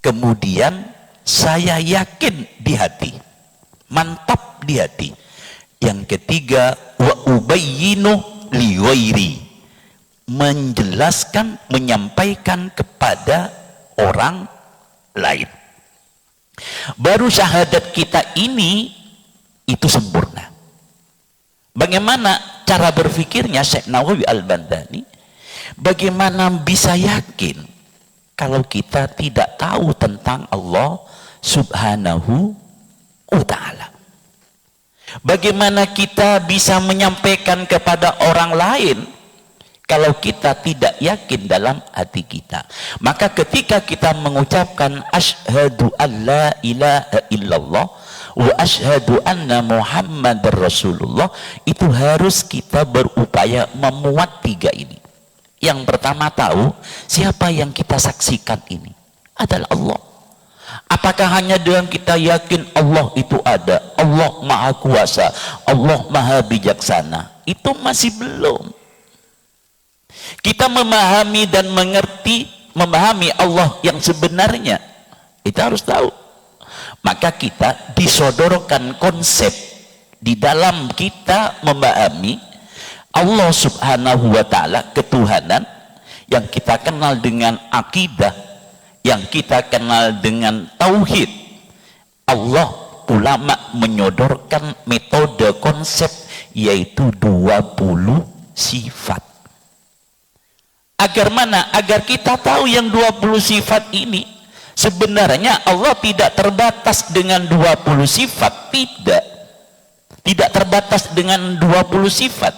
kemudian saya yakin di hati, mantap di hati. Yang ketiga, wa ubayyinu li ghairi, menjelaskan, menyampaikan kepada orang lain. Baru syahadat kita ini itu sempurna. Bagaimana cara berpikirnya Syekh Nawawi Al-Bandani? Bagaimana bisa yakin kalau kita tidak tahu tentang Allah Subhanahu wa ta'ala? Bagaimana kita bisa menyampaikan kepada orang lain kalau kita tidak yakin dalam hati kita? Maka ketika kita mengucapkan asyhadu an la ilaha illallah wa asyhadu anna muhammadar rasulullah, itu harus kita berupaya memuat tiga ini. Yang pertama, tahu siapa yang kita saksikan ini adalah Allah. Apakah hanya dengan kita yakin Allah itu ada, Allah maha kuasa, Allah maha bijaksana, itu masih belum. Kita memahami dan mengerti, memahami Allah yang sebenarnya, kita harus tahu. Maka kita disodorkan konsep di dalam kita memahami Allah Subhanahu wa ta'ala, ketuhanan yang kita kenal dengan akidah, yang kita kenal dengan tauhid. Allah, ulama menyodorkan metode konsep yaitu 20 sifat. Agar mana? Agar kita tahu yang 20 sifat ini sebenarnya Allah tidak terbatas dengan 20 sifat, tidak terbatas dengan 20 sifat,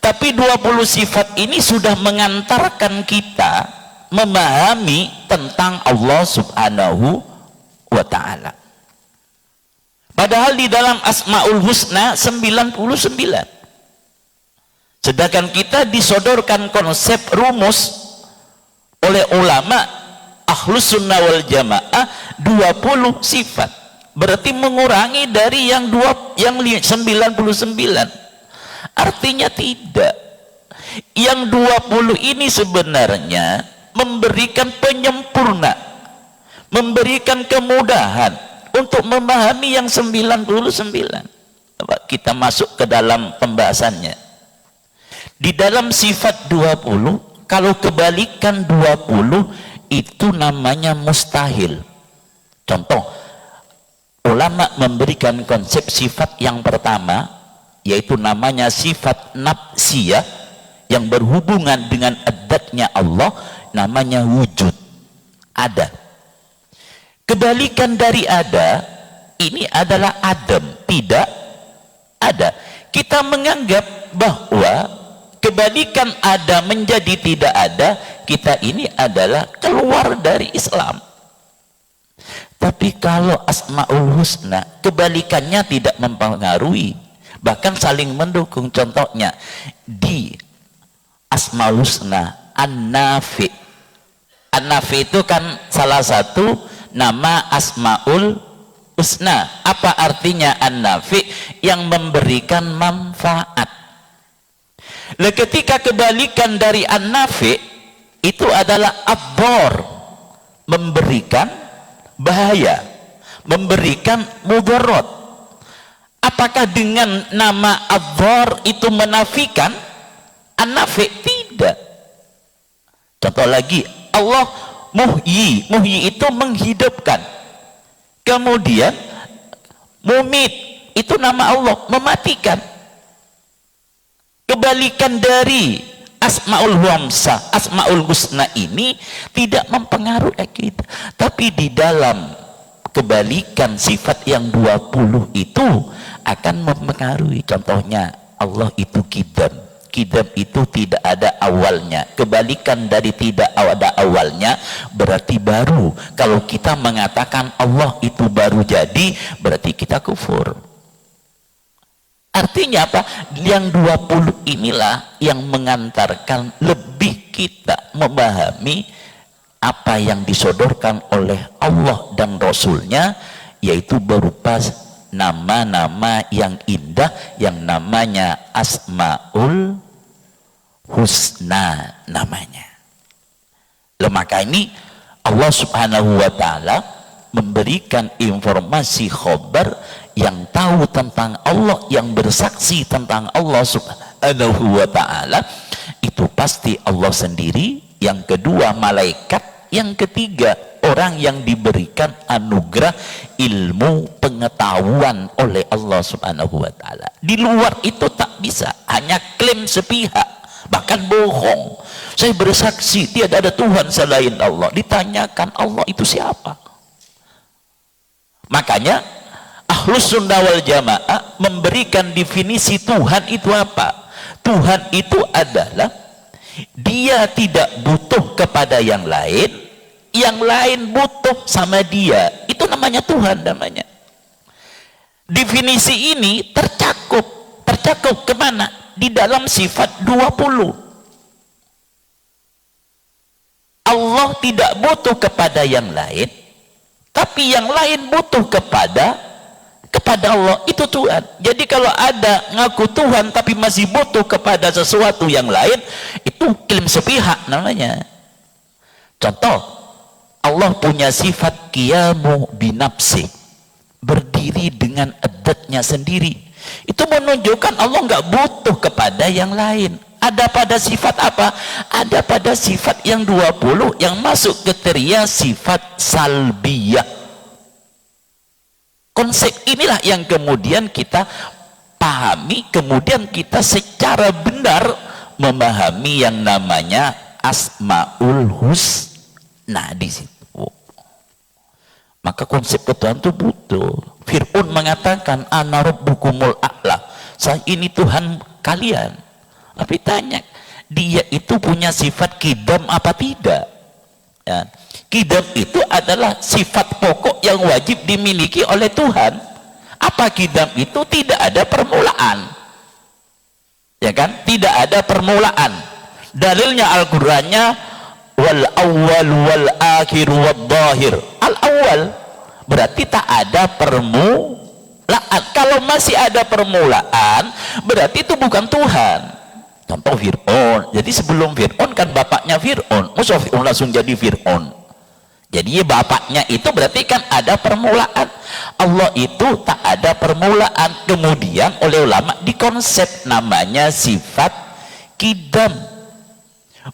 tapi 20 sifat ini sudah mengantarkan kita memahami tentang Allah Subhanahu wa ta'ala. Padahal di dalam Asmaul Husna 99, sedangkan kita disodorkan konsep rumus oleh ulama Ahlus Sunnah wal Jamaah 20 sifat, berarti mengurangi dari yang 99. Artinya tidak, yang 20 ini sebenarnya memberikan penyempurna, memberikan kemudahan untuk memahami yang 99. Kita masuk ke dalam pembahasannya. Di dalam sifat 20, kalau kebalikan 20 itu namanya mustahil. Contoh, ulama memberikan konsep sifat yang pertama, yaitu namanya sifat nafsiyah, yang berhubungan dengan adatnya Allah, namanya wujud, ada. Kebalikan dari ada ini adalah adam, tidak ada. Kita menganggap bahwa kebalikan ada menjadi tidak ada, kita ini adalah keluar dari Islam. Tapi kalau Asmaul Husna, kebalikannya tidak mempengaruhi, bahkan saling mendukung. Contohnya di Asmaul Husna An-Nafi. An-Nafi itu kan salah satu nama Asmaul Husna. Apa artinya An-Nafi? Yang memberikan manfaat. Nah, ketika kebalikan dari An-Nafi itu adalah Ad-Dhar, memberikan bahaya, memberikan mudarat. Apakah dengan nama Ad-Dhar itu menafikan An-Nafi? Tidak. Contoh lagi, Allah muhyi. Muhyi itu menghidupkan. Kemudian mumit itu nama Allah, mematikan. Kebalikan dari Asmaul Hamsah, Asmaul Husna ini tidak mempengaruhi kita. Tapi di dalam kebalikan sifat yang 20 itu akan mempengaruhi. Contohnya Allah itu Qidam. Qidam itu tidak ada awalnya. Kebalikan dari tidak ada awalnya berarti baru. Kalau kita mengatakan Allah itu baru jadi, berarti kita kufur. Artinya apa? Yang 20 inilah yang mengantarkan lebih kita memahami apa yang disodorkan oleh Allah dan Rasulnya, yaitu berupa nama-nama yang indah yang namanya Asmaul Husna namanya. Maka ini Allah subhanahu wa ta'ala memberikan informasi khobar yang tahu tentang Allah, yang bersaksi tentang Allah subhanahu wa ta'ala, itu pasti Allah sendiri, yang kedua malaikat, yang ketiga orang yang diberikan anugerah ilmu pengetahuan oleh Allah subhanahu wa ta'ala. Di luar itu tak bisa, hanya klaim sepihak, bahkan bohong. Saya bersaksi tiada ada Tuhan selain Allah. Ditanyakan Allah itu siapa? Makanya Ahlus Sunnah wal Jamaah memberikan definisi Tuhan itu apa? Tuhan itu adalah dia tidak butuh kepada yang lain butuh sama dia. Itu namanya Tuhan namanya. Definisi ini tercakup kemana? Di dalam sifat 20. Allah tidak butuh kepada yang lain, tapi yang lain butuh kepada Allah. Itu Tuhan. Jadi kalau ada ngaku Tuhan tapi masih butuh kepada sesuatu yang lain, itu klaim sepihak namanya. Contoh, Allah punya sifat qiyamu binafsi, berdiri dengan adatnya sendiri. Itu menunjukkan Allah nggak butuh kepada yang lain. Ada pada sifat apa? Ada pada sifat yang 20 yang masuk kriteria sifat salbiyah. Konsep inilah yang kemudian kita pahami, kemudian kita secara benar memahami yang namanya Asmaul Husna di situ. Maka konsep Tuhan itu butuh. Fir'aun mengatakan ana rabbukumul a'la, saya ini Tuhan kalian. Tapi tanya, dia itu punya sifat kidam apa tidak? Ya. Kidam itu adalah sifat pokok yang wajib dimiliki oleh Tuhan. Apa kidam itu? Tidak ada permulaan. Ya kan? Tidak ada permulaan. Dalilnya Al-Qur'annya wal awwal wal akhir wal dhahir. Al-awwal berarti tak ada permulaan. Kalau masih ada permulaan, berarti itu bukan Tuhan. Contoh Fir'aun. Jadi sebelum Fir'aun kan bapaknya Fir'aun. Masa Fir'aun langsung jadi Fir'aun? Jadi bapaknya itu berarti kan ada permulaan. Allah itu tak ada permulaan. Kemudian oleh ulama dikonsep namanya sifat kidam.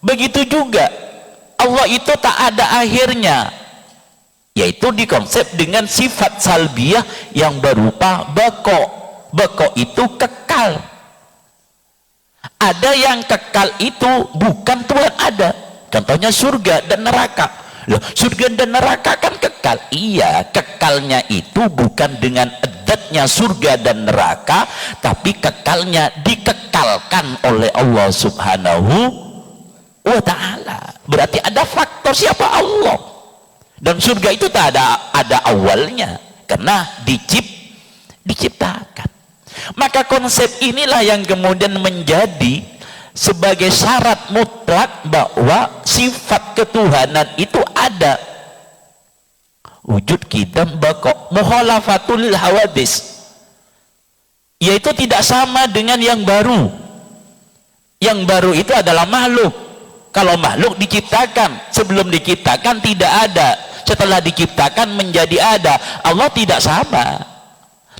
Begitu juga Allah itu tak ada akhirnya, yaitu dikonsep dengan sifat salbiyah yang berupa bako. Bako itu kekal. Ada yang kekal itu bukan Tuhan ada. Contohnya surga dan neraka. Loh, surga dan neraka kan kekal. Iya, kekalnya itu bukan dengan adatnya surga dan neraka, tapi kekalnya dikekalkan oleh Allah subhanahu wa ta'ala. Berarti ada faktor siapa? Allah. Dan surga itu tak ada awalnya, karena diciptakan. Maka konsep inilah yang kemudian menjadi sebagai syarat mutlak bahwa sifat ketuhanan itu ada. Wujud kidam bako mukhalafatul hawadis, yaitu tidak sama dengan yang baru. Yang baru itu adalah makhluk. Kalau makhluk diciptakan, sebelum diciptakan tidak ada, setelah diciptakan menjadi ada. Allah tidak sama.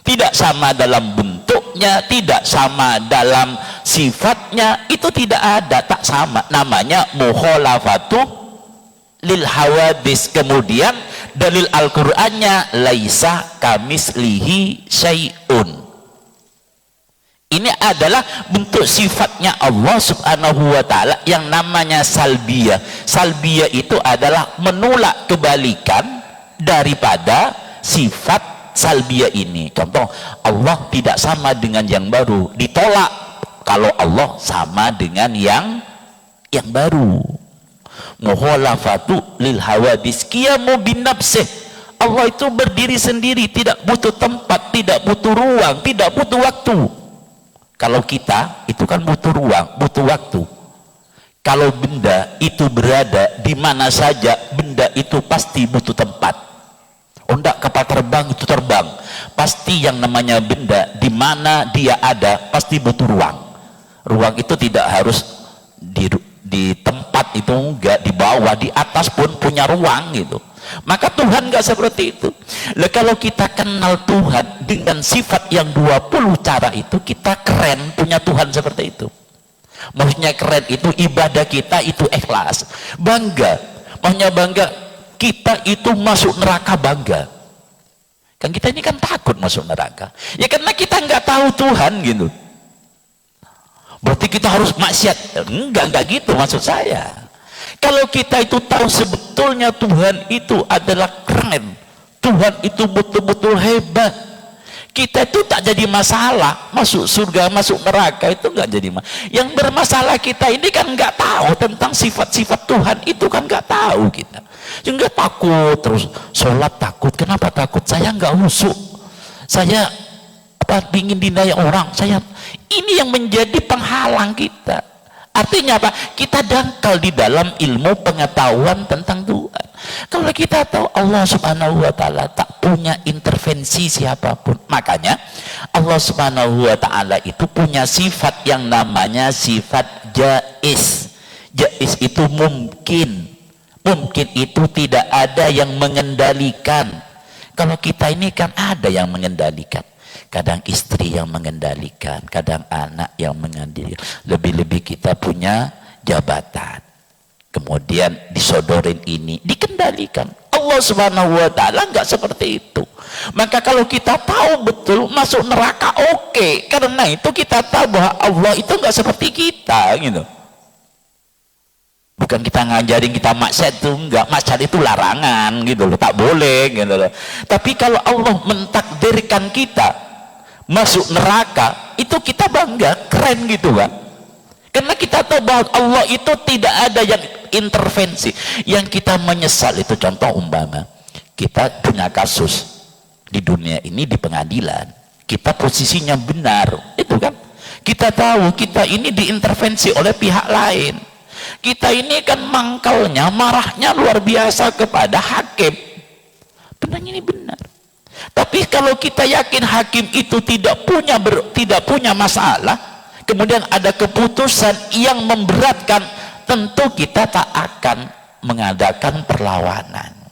Tidak sama dalam bentuknya, tidak sama dalam sifatnya, itu tidak ada, tak sama. Namanya mukhalafatu lil hawadis. Kemudian dalil Al-Qur'annya laisa kamislihi syai'un. Ini adalah bentuk sifatnya Allah subhanahu wa ta'ala yang namanya salbiyah. Salbiyah itu adalah menolak kebalikan daripada sifat salbiyah ini. Contoh, Allah tidak sama dengan yang baru, ditolak kalau Allah sama dengan yang baru. Mukhalafatu lil hawadis qiyamu bin nafsih. Allah itu berdiri sendiri, tidak butuh tempat, tidak butuh ruang, tidak butuh waktu. Kalau kita itu kan butuh ruang, butuh waktu. Kalau benda itu berada di mana saja, benda itu pasti butuh tempat. Oh enggak, kapal terbang itu terbang, pasti yang namanya benda di mana dia ada pasti butuh ruang. Ruang itu tidak harus di tempat tempat itu enggak, di bawah, di atas pun punya ruang gitu. Maka Tuhan enggak seperti itu. Lah kalau kita kenal Tuhan dengan sifat yang 20 cara itu, kita keren punya Tuhan seperti itu. Maksudnya keren itu ibadah kita itu ikhlas, bangga. Maksudnya bangga kita itu masuk neraka bangga. Kan kita ini kan takut masuk neraka. Ya karena kita enggak tahu Tuhan gitu. Berarti kita harus maksiat. Enggak gitu maksud saya. Kalau kita itu tahu sebetulnya Tuhan itu adalah keren, Tuhan itu betul-betul hebat, kita itu tak jadi masalah masuk surga masuk neraka, itu enggak jadi masalah. Yang bermasalah kita ini kan enggak tahu tentang sifat-sifat Tuhan itu, kan enggak tahu kita. Enggak, takut terus sholat takut. Kenapa takut? Saya enggak husuk, saya ingin dinilai orang, ini yang menjadi penghalang kita. Artinya apa? Kita dangkal di dalam ilmu pengetahuan tentang Tuhan. Kalau kita tahu Allah subhanahu wa ta'ala tak punya intervensi siapapun, makanya Allah subhanahu wa ta'ala itu punya sifat yang namanya sifat jaiz. Jaiz itu mungkin itu tidak ada yang mengendalikan. Kalau kita ini kan ada yang mengendalikan, kadang istri yang mengendalikan, kadang anak yang mengendalikan, lebih-lebih kita punya jabatan, kemudian disodorin ini, dikendalikan. Allah subhanahu wa ta'ala enggak seperti itu. Maka kalau kita tahu betul masuk neraka, oke. Karena itu kita tahu bahwa Allah itu enggak seperti kita gitu. Bukan kita ngajarin kita maksiat itu, enggak. Maksiat itu larangan gitu loh, tak boleh gitu loh. Tapi kalau Allah mentakdirkan kita masuk neraka, itu kita bangga, keren gitu kan. Karena kita tahu bahwa Allah itu tidak ada yang intervensi. Yang kita menyesal itu, contoh umpama kita punya kasus di dunia ini, di pengadilan, kita posisinya benar, itu kan kita tahu kita ini diintervensi oleh pihak lain. Kita ini kan mangkalnya, marahnya luar biasa kepada hakim. Benar, ini benar. Tapi kalau kita yakin hakim itu tidak punya masalah, kemudian ada keputusan yang memberatkan, tentu kita tak akan mengadakan perlawanan.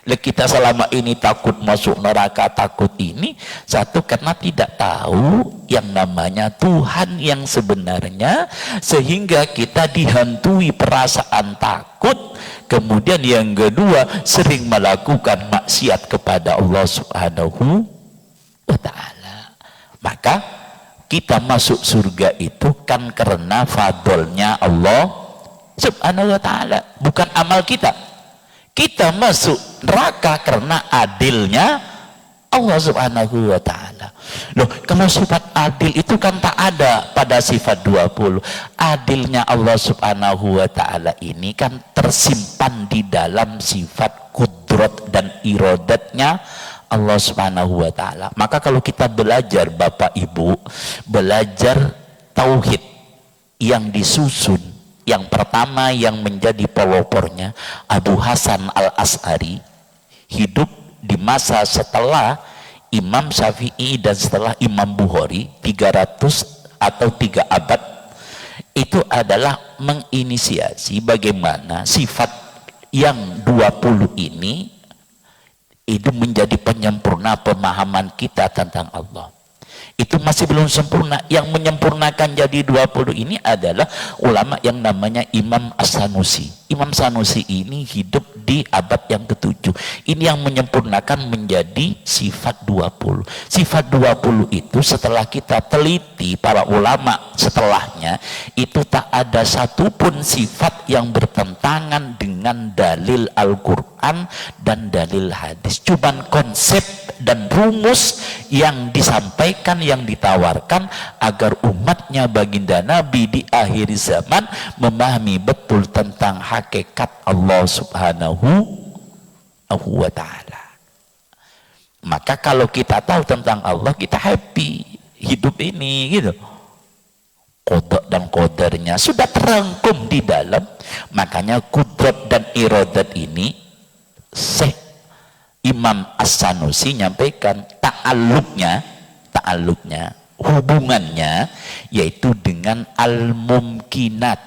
Kita selama ini takut masuk neraka, takut ini, satu karena tidak tahu yang namanya Tuhan yang sebenarnya, sehingga kita dihantui perasaan takut. Kemudian yang kedua, sering melakukan maksiat kepada Allah subhanahu wa ta'ala. Maka kita masuk surga itu kan karena fadlnya Allah subhanahu wa ta'ala, bukan amal kita. Kita masuk neraka karena adilnya Allah subhanahu wa ta'ala. Loh, kalau sifat adil itu kan tak ada pada sifat 20. Adilnya Allah subhanahu wa ta'ala ini kan tersimpan di dalam sifat kudrat dan iradatnya Allah subhanahu wa ta'ala. Maka kalau kita belajar, Bapak Ibu, belajar tauhid yang disusun, yang pertama yang menjadi pelopornya Abu Hasan al-As'ari, hidup di masa setelah Imam Syafi'i dan setelah Imam Bukhari 300 atau 3 abad, itu adalah menginisiasi bagaimana sifat yang 20 ini itu menjadi penyempurna pemahaman kita tentang Allah. Itu masih belum sempurna. Yang menyempurnakan jadi 20 ini adalah ulama yang namanya Imam As-Sanusi. Imam Sanusi ini hidup di abad yang ke-7. Ini yang menyempurnakan menjadi sifat 20. Sifat 20 itu setelah kita teliti para ulama setelahnya, itu tak ada satupun sifat yang bertentangan dengan dalil Al-Quran dan dalil hadis. Cuman konsep dan rumus yang disampaikan, yang ditawarkan agar umatnya baginda Nabi di akhir zaman memahami betul tentang hakikat Allah subhanahu wa ta'ala. Maka kalau kita tahu tentang Allah, kita happy hidup ini gitu. Qada dan qadarnya sudah terangkum di dalam. Makanya kudrat dan iradat ini Syekh Imam As-Sanusi nyampaikan ta'alluqnya, hubungannya yaitu dengan al-mumkinat.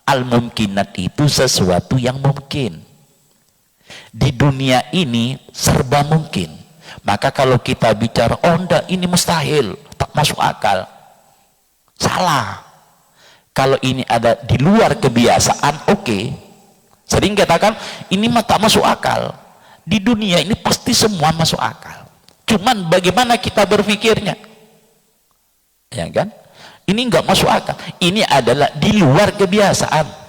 Al-mumkinat itu sesuatu yang mungkin. Di dunia ini serba mungkin. Maka kalau kita bicara, oh enggak, ini mustahil, tak masuk akal, salah. Kalau ini ada di luar kebiasaan, oke. Sering katakan, ini mah tak masuk akal. Di dunia ini pasti semua masuk akal. Cuman bagaimana kita berpikirnya, ya kan? Ini enggak masuk akal. Ini adalah di luar kebiasaan.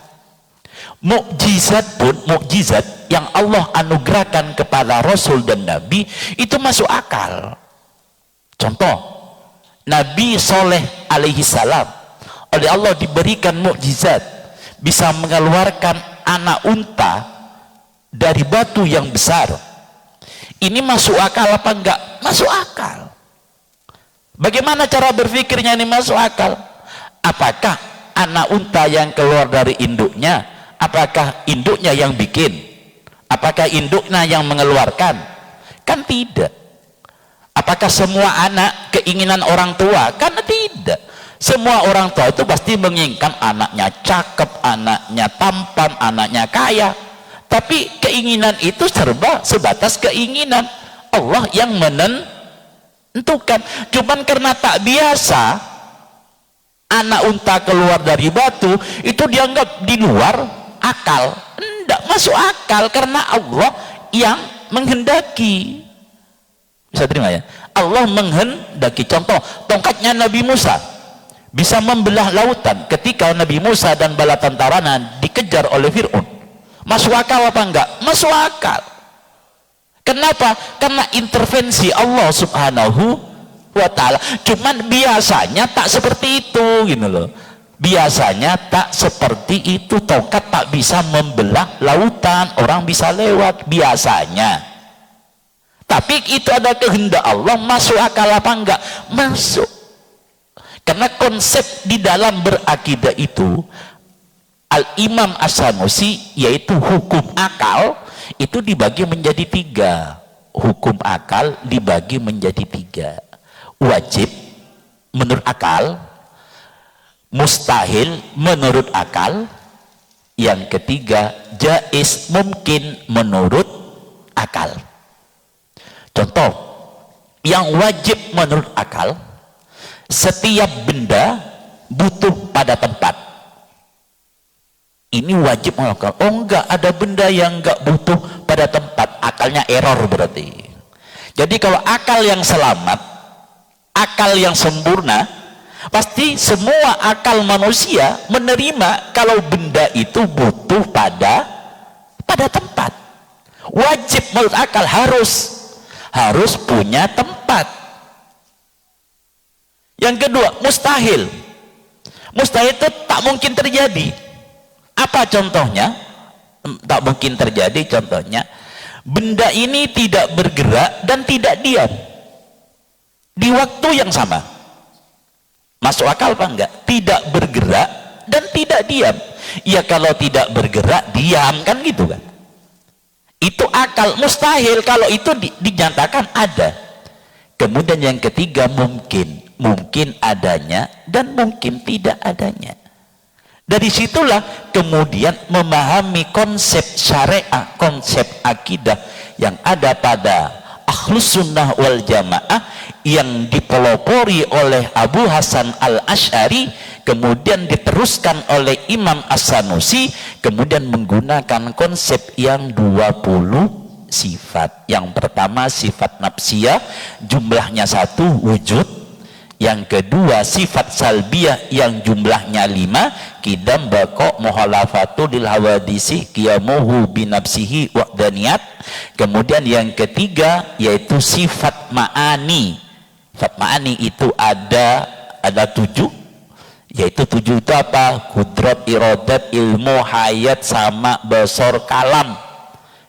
Mukjizat pun, mukjizat yang Allah anugerahkan kepada Rasul dan Nabi itu masuk akal. Contoh, Nabi Soleh alaihi salam oleh Allah diberikan mukjizat bisa mengeluarkan anak unta dari batu yang besar. Ini masuk akal apa enggak? Masuk akal. Bagaimana cara berpikirnya ini masuk akal? Apakah anak unta yang keluar dari induknya, apakah induknya yang bikin? Apakah induknya yang mengeluarkan? Kan tidak. Apakah semua anak keinginan orang tua? Kan tidak. Semua orang tua itu pasti menginginkan anaknya cakep, anaknya tampan, anaknya kaya. Tapi keinginan itu serba sebatas keinginan. Allah yang menentukan. Cuman karena tak biasa anak unta keluar dari batu, itu dianggap di luar akal. Tidak masuk akal karena Allah yang menghendaki. Bisa terima ya? Allah menghendaki. Contoh, tongkatnya Nabi Musa bisa membelah lautan ketika Nabi Musa dan bala tentaranya dikejar oleh Fir'aun. Masuk akal apa enggak? Masuk akal. Kenapa? Karena intervensi Allah subhanahu wa ta'ala. Cuman biasanya tak seperti itu, gitu loh. Biasanya tak seperti itu. Tongkat tak bisa membelah lautan, orang bisa lewat biasanya. Tapi itu ada kehendak Allah. Masuk akal apa enggak? Masuk. Karena konsep di dalam berakidah itu, Al-Imam As-Sanusi, yaitu hukum akal itu dibagi menjadi 3. Hukum akal dibagi menjadi 3. Wajib menurut akal, mustahil menurut akal, yang ketiga jaiz mungkin menurut akal. Contoh yang wajib menurut akal, setiap benda butuh pada tempat. Ini wajib menurut akal. Oh enggak, ada benda yang enggak butuh pada tempat, akalnya error berarti. Jadi kalau akal yang selamat, akal yang sempurna, pasti semua akal manusia menerima kalau benda itu butuh pada tempat. Wajib menurut akal, harus punya tempat. Yang kedua, mustahil. Mustahil itu tak mungkin terjadi. Apa contohnya? Tak mungkin terjadi, contohnya benda ini tidak bergerak dan tidak diam di waktu yang sama. Masuk akal apa enggak? Tidak bergerak dan tidak diam. Ya kalau tidak bergerak, diam, kan gitu kan. Itu akal. Mustahil kalau itu dinyatakan ada. Kemudian yang ketiga, mungkin adanya dan mungkin tidak adanya. Dari situlah kemudian memahami konsep syariah, konsep akidah yang ada pada Ahlus Sunnah wal Jamaah yang dipelopori oleh Abu Hasan Al-Asy'ari, kemudian diteruskan oleh Imam As-Sanusi, kemudian menggunakan konsep yang 20 sifat. Yang pertama sifat nafsiyah, jumlahnya 1, wujud. Yang kedua sifat salbiyah yang jumlahnya 5, kidam, bako, muhalafatu lil hawadisi, qiyamuhu binafsihi wahdaniyat. Kemudian yang ketiga yaitu sifat ma'ani. Sifat ma'ani itu ada 7, yaitu 7 itu apa? Kudrat, iradat, ilmu, hayat, sama, basar, kalam.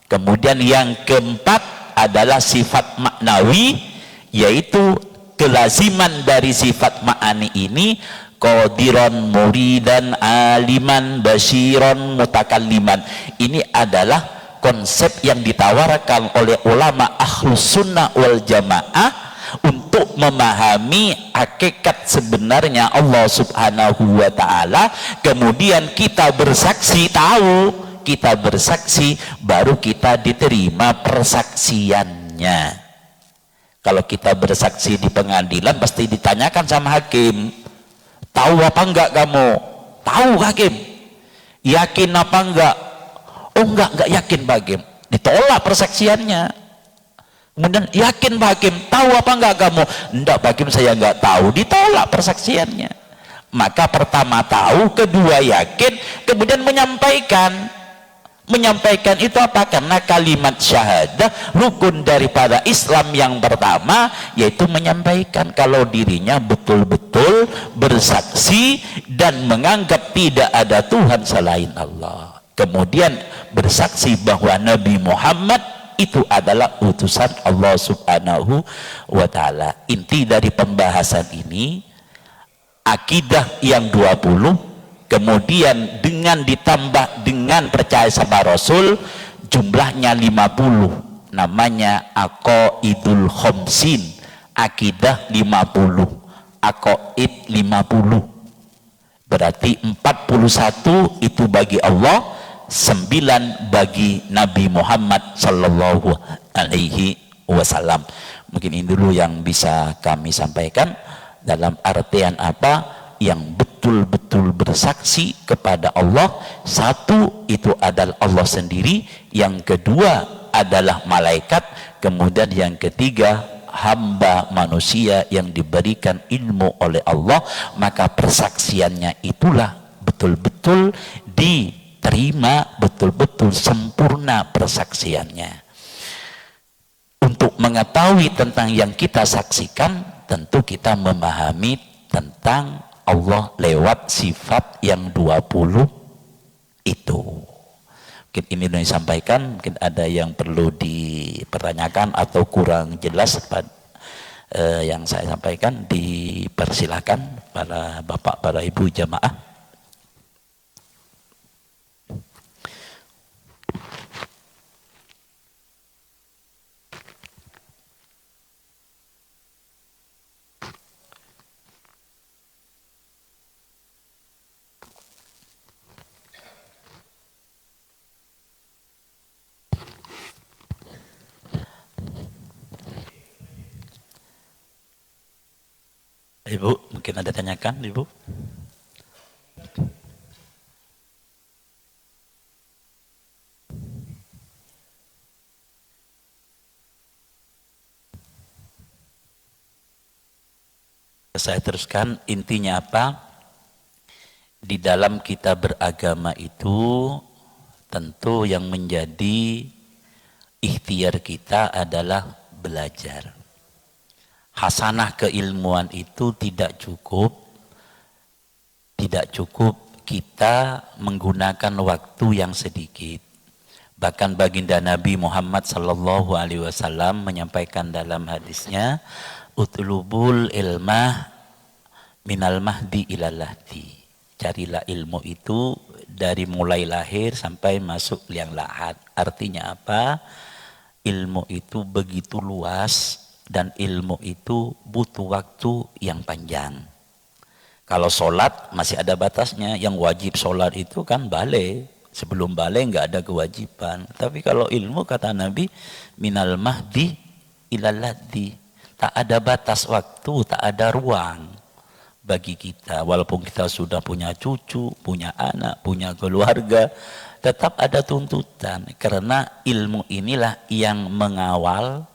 Kemudian yang keempat adalah sifat maknawi, yaitu kelaziman dari sifat ma'ani ini, qadiran, muridan, aliman, basyiran, mutakalliman. Ini adalah konsep yang ditawarkan oleh ulama Ahlus Sunnah wal Jamaah untuk untuk memahami hakikat sebenarnya Allah subhanahu wa ta'ala, kemudian kita bersaksi, tahu kita bersaksi, baru kita diterima persaksiannya. Kalau kita bersaksi di pengadilan pasti ditanyakan sama hakim, tahu apa enggak kamu? Tahu hakim. Yakin apa enggak? Oh enggak yakin Pak Hakim. Ditolak persaksiannya. Kemudian yakin Pak Hakim, tahu apa enggak kamu? Enggak Pak Hakim, saya enggak tahu. Ditolak persaksiannya. Maka pertama tahu, kedua yakin, kemudian menyampaikan. Menyampaikan itu apa? Karena kalimat syahadah, rukun daripada Islam yang pertama, yaitu menyampaikan kalau dirinya betul-betul bersaksi dan menganggap tidak ada Tuhan selain Allah. Kemudian bersaksi bahwa Nabi Muhammad itu adalah utusan Allah subhanahu wa ta'ala. Inti dari pembahasan ini, akidah yang 20, kemudian dengan ditambah dengan percaya sama Rasul, jumlahnya 50, namanya aqaidul khamsin, akidah 50, aqaid 50, berarti 41 itu bagi Allah, 9 bagi Nabi Muhammad sallallahu alaihi wasallam. Mungkin ini dulu yang bisa kami sampaikan dalam artian apa yang betul-betul bersaksi kepada Allah. Satu itu adalah Allah sendiri, yang kedua adalah malaikat, kemudian yang ketiga hamba manusia yang diberikan ilmu oleh Allah. Maka persaksiannya itulah betul-betul diterima, betul-betul sempurna persaksiannya. Untuk mengetahui tentang yang kita saksikan, tentu kita memahami tentang Allah lewat sifat yang 20 itu. Mungkin ini yang disampaikan, mungkin ada yang perlu dipertanyakan atau kurang jelas yang saya sampaikan, dipersilakan para bapak, para ibu jamaah. Ibu, mungkin ada tanyakan, Ibu? Saya teruskan, intinya apa? Di dalam kita beragama itu, tentu yang menjadi ikhtiar kita adalah belajar. Hasanah keilmuan itu tidak cukup kita menggunakan waktu yang sedikit. Bahkan baginda Nabi Muhammad sallallahu alaihi wasallam menyampaikan dalam hadisnya, utlubul ilmah minal mahdi ilal lahdi. Carilah ilmu itu dari mulai lahir sampai masuk liang lahat. Artinya apa? Ilmu itu begitu luas, dan ilmu itu butuh waktu yang panjang. Kalau sholat masih ada batasnya, yang wajib sholat itu kan balik. Sebelum balik nggak ada kewajiban. Tapi kalau ilmu, kata Nabi, minal mahdi ilal lahdi, tak ada batas waktu, tak ada ruang bagi kita. Walaupun kita sudah punya cucu, punya anak, punya keluarga, tetap ada tuntutan. Karena ilmu inilah yang mengawal,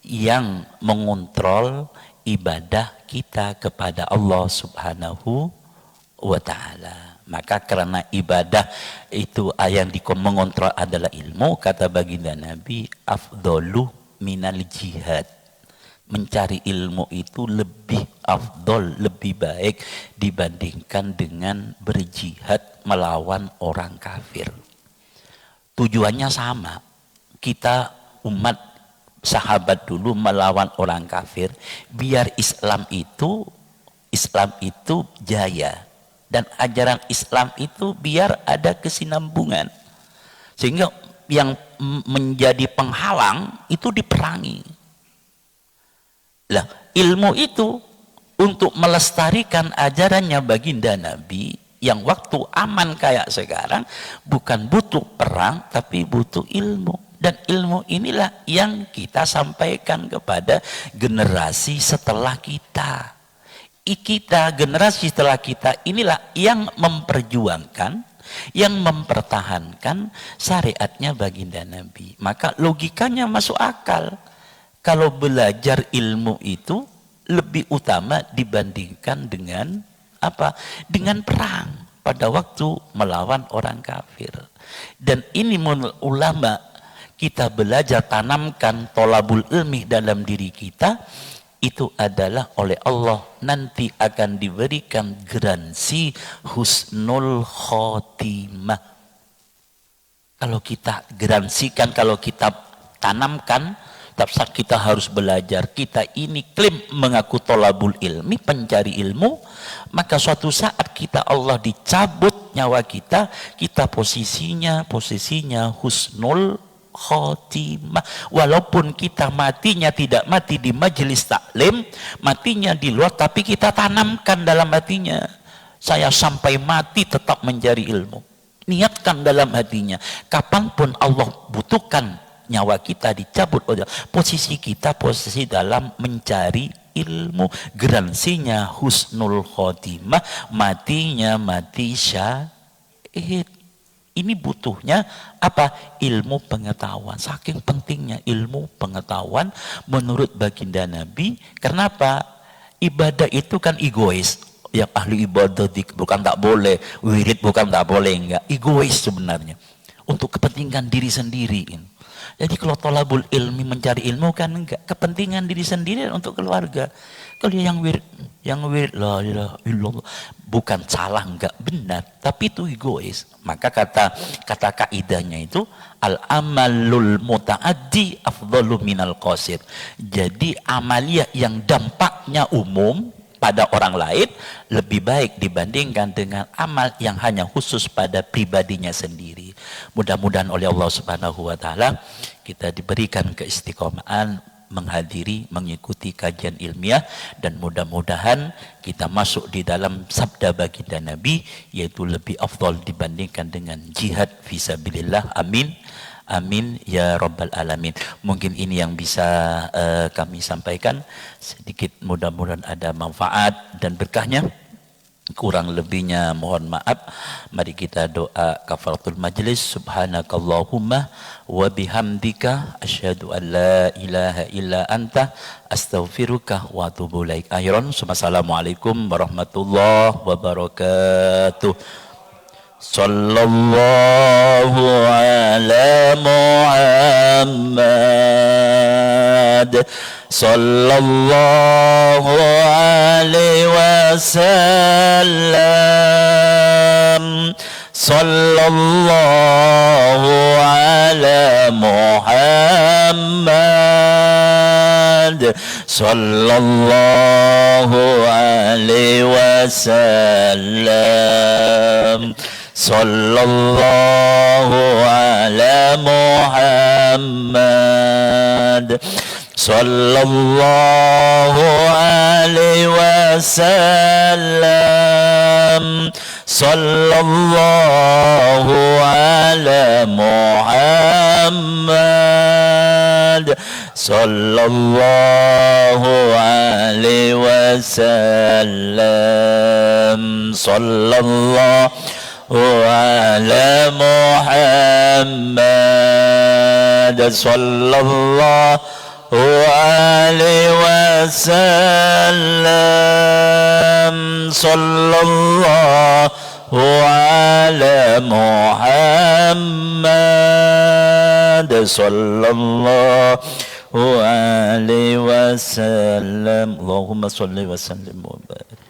yang mengontrol ibadah kita kepada Allah subhanahu wa ta'ala. Maka karena ibadah itu yang mengontrol adalah ilmu, kata baginda Nabi, afdolu minal jihad. Mencari ilmu itu lebih afdol, lebih baik dibandingkan dengan berjihad melawan orang kafir. Tujuannya sama. Kita umat sahabat dulu melawan orang kafir biar Islam itu jaya, dan ajaran Islam itu biar ada kesinambungan, sehingga yang menjadi penghalang itu diperangi. Lah, ilmu itu untuk melestarikan ajarannya baginda Nabi yang waktu aman kayak sekarang bukan butuh perang tapi butuh ilmu, dan ilmu inilah yang kita sampaikan kepada generasi setelah kita. Kita generasi setelah kita inilah yang memperjuangkan, yang mempertahankan syariatnya baginda Nabi. Maka logikanya masuk akal kalau belajar ilmu itu lebih utama dibandingkan dengan apa? Dengan perang pada waktu melawan orang kafir. Dan ini menurut ulama, kita belajar tanamkan tolabul ilmi dalam diri kita, itu adalah oleh Allah nanti akan diberikan garansi husnul khotimah. Kalau kita garansikan, kalau kita tanamkan, saat kita harus belajar, kita ini klaim mengaku tolabul ilmi, pencari ilmu, maka suatu saat kita Allah dicabut nyawa kita, kita posisinya husnul khotimah. Walaupun kita matinya tidak mati di majelis taklim, matinya di luar, tapi kita tanamkan dalam hatinya, saya sampai mati tetap mencari ilmu. Niatkan dalam hatinya, kapanpun Allah butuhkan nyawa kita dicabut, posisi kita posisi dalam mencari ilmu, garansinya husnul khotimah, matinya mati syahid. Ini butuhnya apa? Ilmu pengetahuan. Saking pentingnya ilmu pengetahuan menurut baginda Nabi. Kenapa? Ibadah itu kan egois. Yang ahli ibadah bukan tak boleh, wirid bukan tak boleh, enggak. Egois sebenarnya. Untuk kepentingan diri sendiri. Jadi kalau tolabul ilmi, mencari ilmu kan enggak. Kepentingan diri sendiri untuk keluarga. Kalau yang wirid la ilaha illallah, bukan salah, enggak benar, tapi itu egois. Maka kata kaidahnya itu al amalul mutaaddi afdalu minal qasir. Jadi amalia yang dampaknya umum pada orang lain lebih baik dibandingkan dengan amal yang hanya khusus pada pribadinya sendiri. Mudah-mudahan oleh Allah Subhanahu wa taala kita diberikan keistiqomahan menghadiri, mengikuti kajian ilmiah, dan mudah-mudahan kita masuk di dalam sabda baginda Nabi, yaitu lebih afdal dibandingkan dengan jihad fisabilillah. Amin amin ya rabbal alamin. Mungkin ini yang bisa kami sampaikan sedikit, mudah-mudahan ada manfaat dan berkahnya. Kurang lebihnya mohon maaf. Mari kita doa kafaratul majlis. Subhanakallahumma wa bihamdika asyhadu an la ilaha illa anta astaghfiruka wa atubu ilaik. Akhiran, assalamualaikum warahmatullahi wabarakatuh. Sallallahu ala Muhammad sallallahu alaihi wasallam. Sallallahu ala Muhammad sallallahu alaihi wasallam. Sallallahu ala Muhammad sallallahu alaihi wasallam. Sallallahu ala Muhammad sallallahu alaihi wasallam. Sallallahu ala Muhammad sallallahu alaihi wasallam. Sallallahu ala Muhammad sallallahu alaihi wasallam. Allahumma salli wa sallim wa barik.